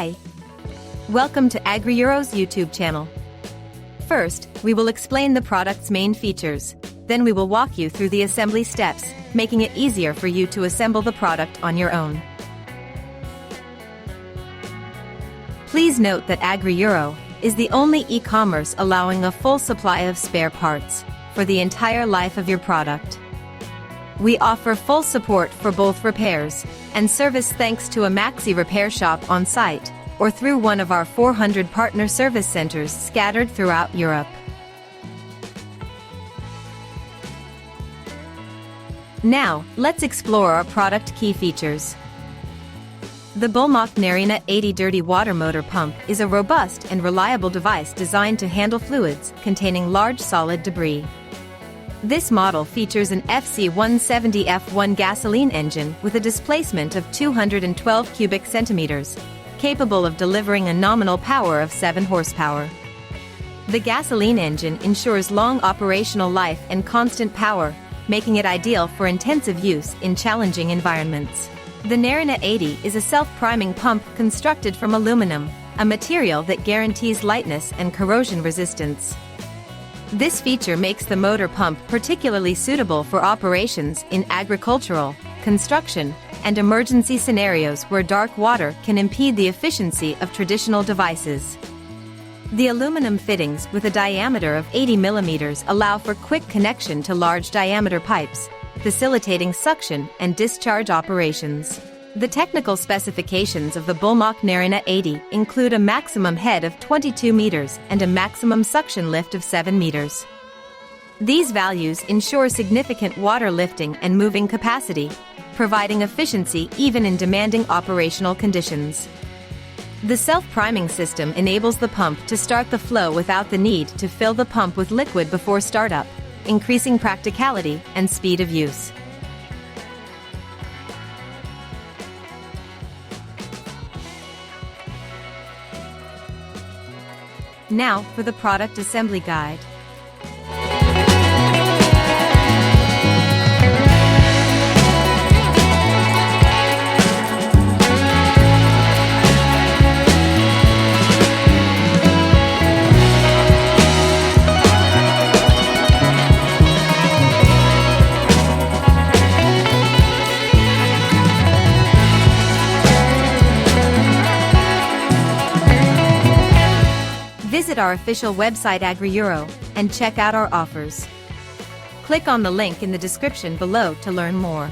Hi! Welcome to AgriEuro's YouTube channel. First, we will explain the product's main features. Then we will walk you through the assembly steps, making it easier for you to assemble the product on your own. Please note that AgriEuro is the only e-commerce allowing a full supply of spare parts for the entire life of your product. We offer full support for both repairs and service thanks to a Maxi repair shop on site or through one of our 400 partner service centers scattered throughout Europe. Now, let's explore our product key features. The BullMach NERINA 80 dirty water motor pump is a robust and reliable device designed to handle fluids containing large solid debris. This model features an FC170 F1 gasoline engine with a displacement of 212 cubic centimeters, capable of delivering a nominal power of 7 horsepower. The gasoline engine ensures long operational life and constant power, making it ideal for intensive use in challenging environments. The NERINA 80 is a self-priming pump constructed from aluminum, a material that guarantees lightness and corrosion resistance. This feature makes the motor pump particularly suitable for operations in agricultural, construction, and emergency scenarios where dark water can impede the efficiency of traditional devices. The aluminum fittings with a diameter of 80 mm allow for quick connection to large diameter pipes, facilitating suction and discharge operations. The technical specifications of the BullMach NERINA 80 include a maximum head of 22 meters and a maximum suction lift of 7 meters. These values ensure significant water lifting and moving capacity, providing efficiency even in demanding operational conditions. The self-priming system enables the pump to start the flow without the need to fill the pump with liquid before startup, increasing practicality and speed of use. Now for the product assembly guide. Visit our official website AgriEuro and check out our offers. Click on the link in the description below to learn more.